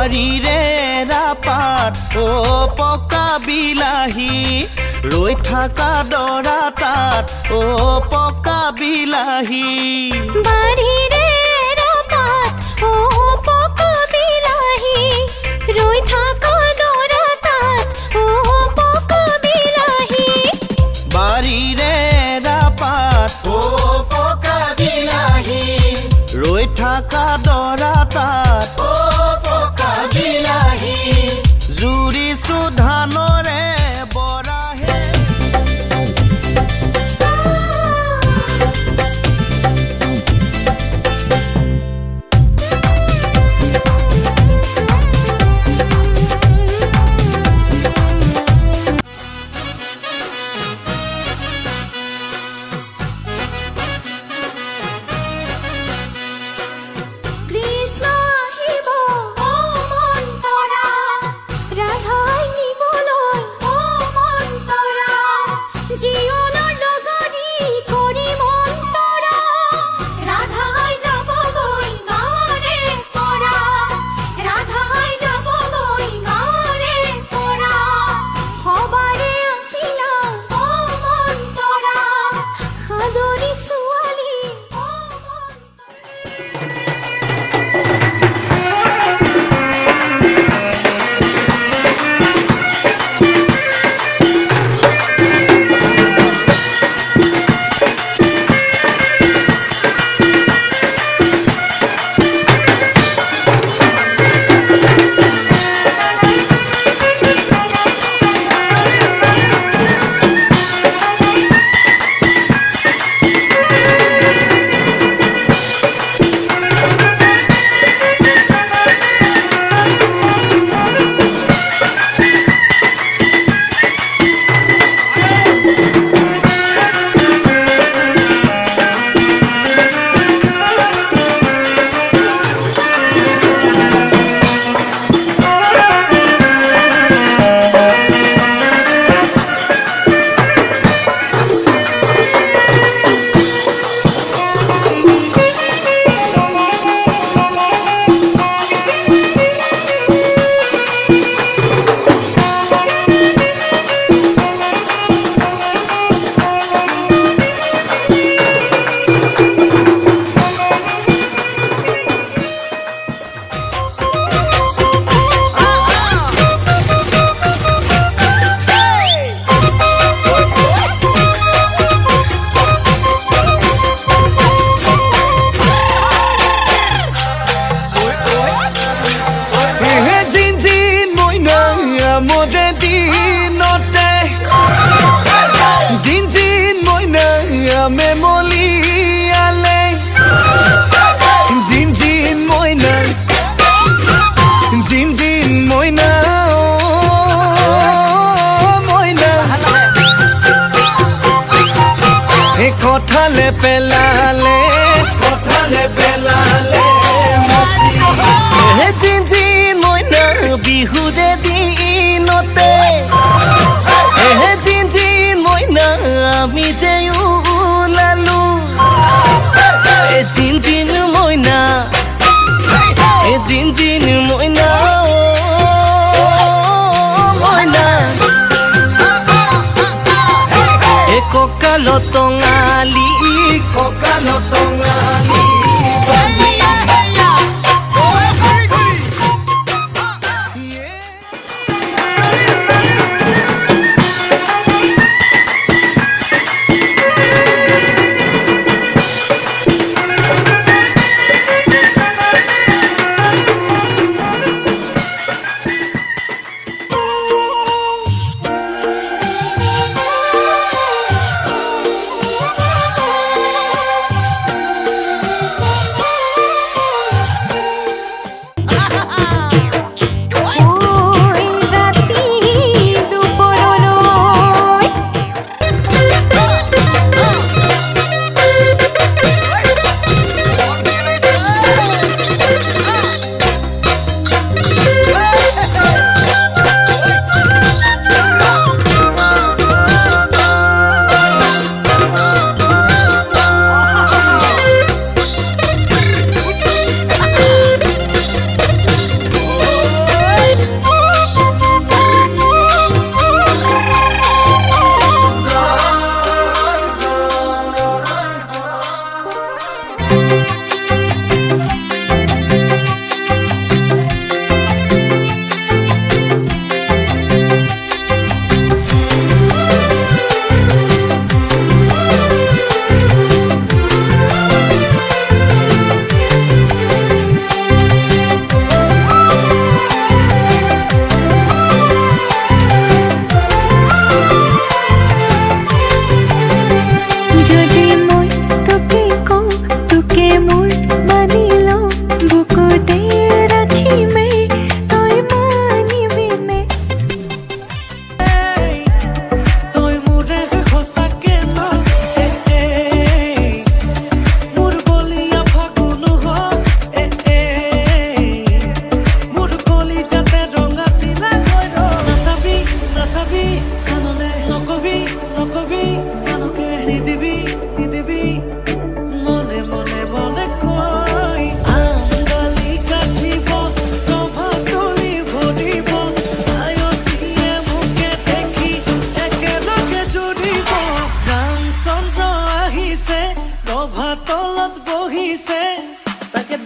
বাৰীৰে ৰাপাত ও পকা বিলাহী ৰৈ থাকা দৰা তাত ও পকা বিলাহী বাৰীৰে ৰাপাত ও পকা বিলাহী ৰৈ থাকা দৰা তাত ও পকা বিলাহী বাৰীৰে ৰাপাত ও পকা বিলাহী ৰৈ থাকা দৰা তাত ও পকা বিলাহী জুৰিছো ধানৰে বৰাহে কোঠালে পেলালে হে জিনজিন মইনা বিহুৰে দিনতে হে জিনজিন মইনা আমি যে ওলালো হে জিনজিন মইনা মইনা ককালো টঙালি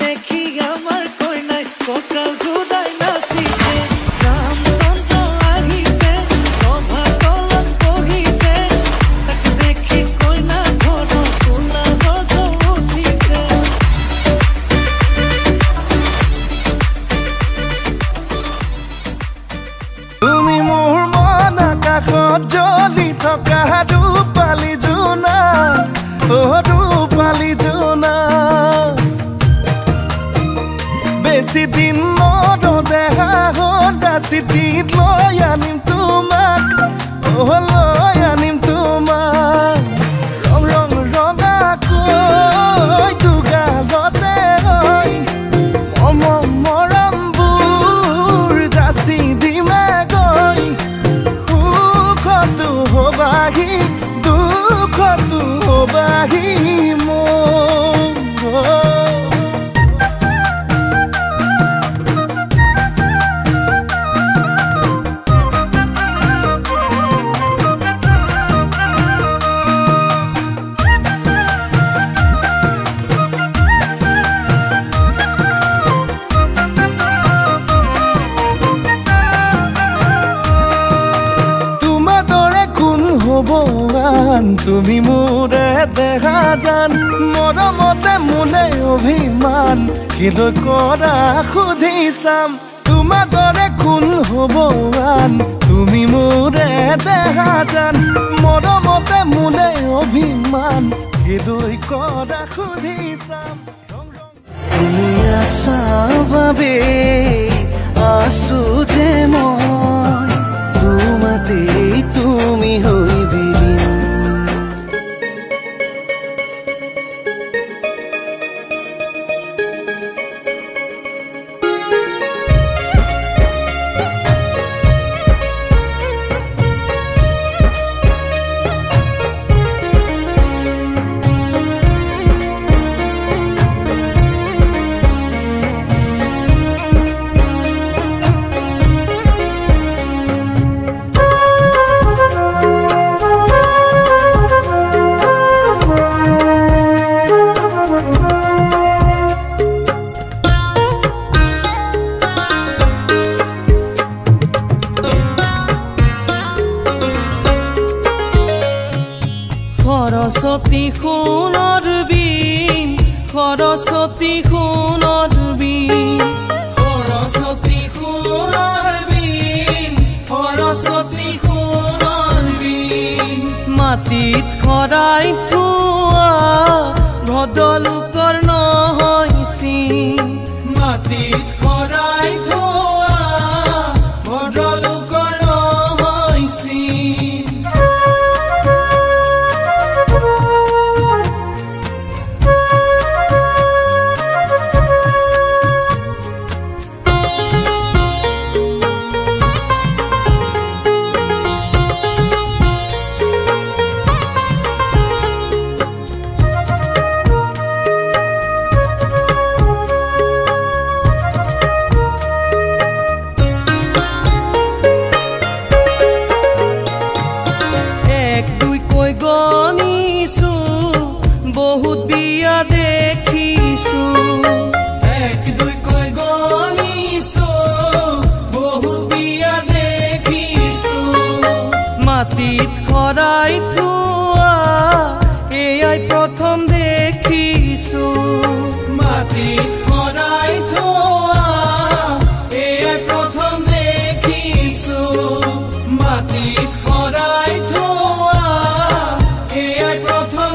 দেখি আমার কইনাই ককাল ঘুরাই নাচিছে রাম চন্দ্র আহিছে সভা কলত বহিছে তাকে দেখি কইনা ঘর কোলা গজ উঠিছে তুমি মোৰ মন আকাশত জ্বলি থকা ৰূপালী জোনা ৰূপালী জোনা বেছি দিন নদেহা হতা চিঠিত লৈ আনিম তোমাক লৈ আনিম তোমাক ৰং ৰং ৰঙাকৈ দুগালতে হৈ মৰমবোৰ যাচি দিমে গৈ সুখতো হবাহি দুখতো হবাহি মোৰ তুমি মোৰে দেখা জান মৰমতে মোলে অভিমান কিলৈ কৰা সুধি চাম তোমাৰ দৰে কোন হ'ব আন তুমি মোৰে দেখা জান মৰমতে মোলে অভিমান কিলৈ কৰা সুধি চাম তুমি আছা বাবে আছো যে মই তোমাতেই তুমি হইবি সৰস্বতী সোণৰ বীণ সৰস্বতী সোণৰ বীণ সৰস্বতী সোণৰ বীণ সৰস্বতী সোণৰ বীণ মাটিত খৰাই থোৱা ভদ্ৰলোকৰ নহয় চিন মাটিত খৰাই থোৱা ভদ্ৰলোকৰ নহয় চিন বহুত বিয়া দেখিছো এক দুই কৈ গনিছো বহুত বিয়া দেখিছো মাটিত খৰাই থোৱা এয়াই প্ৰথম দেখিছো মাটিত খৰাই থোৱা এয়াই প্ৰথম দেখিছো মাটিত খৰাই থোৱা এয়াই প্ৰথম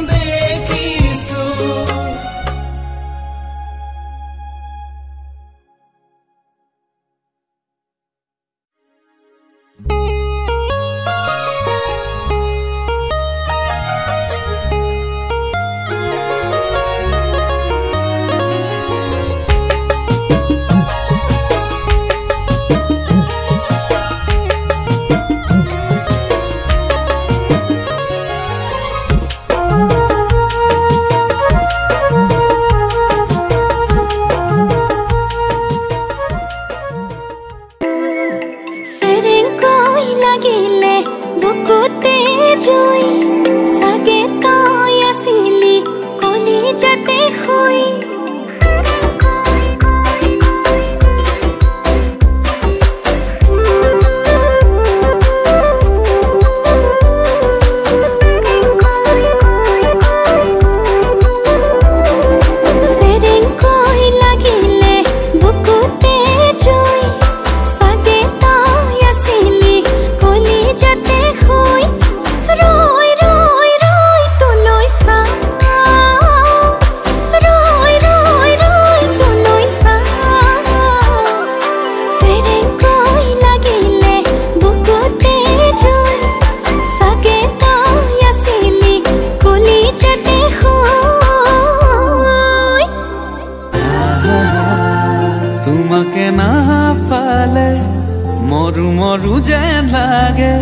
মৰু মৰু যেন লাগে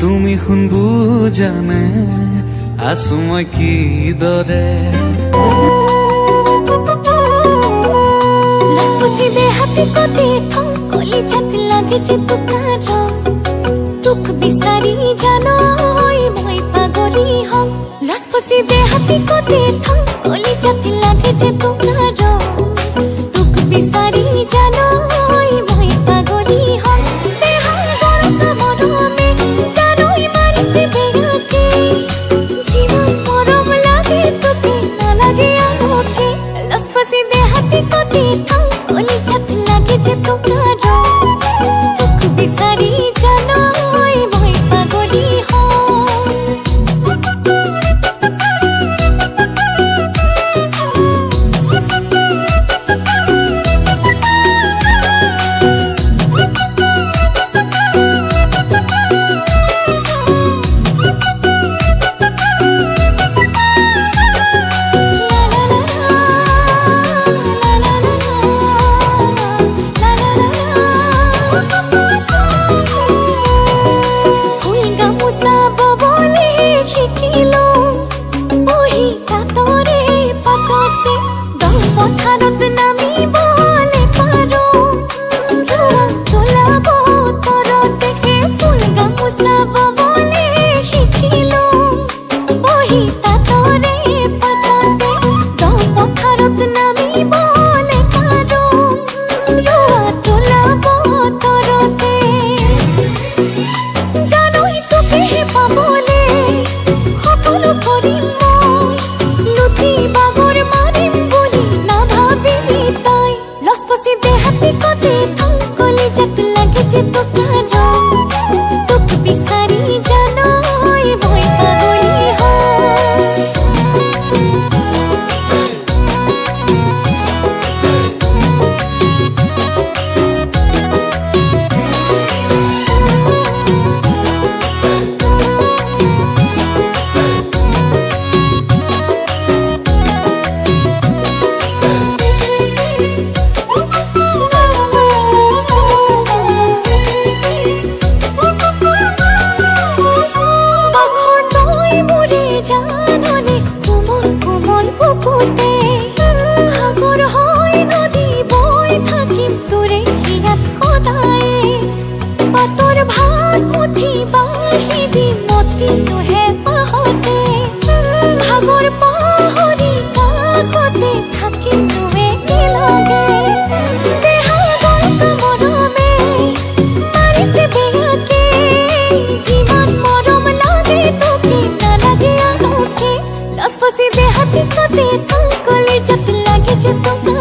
তুমি শুন বুজানে আছো মই কি দৰে लसपसी दे हाथी को दे थम कोली छत लगे जे तुकार दुख बिसारी जानो होई मोई पागोरी हम लसपसी दे हाथी को दे थम कोली छत लगे जे तुकार दुख बिसारी जानो होई मोई पागोरी हम बेहाल गरम का मरो में जानो ही मारी से बेगा के जीवन मरम लागे तुके ना लागे आंखों लसपसी दे हाथी को दे थम कोली छत लगे जे तुकारो दुख बिसारी जानो होई मोई पागोरी हो लसपसी दे हाथी को दे थम कोली छत लगे जे तुम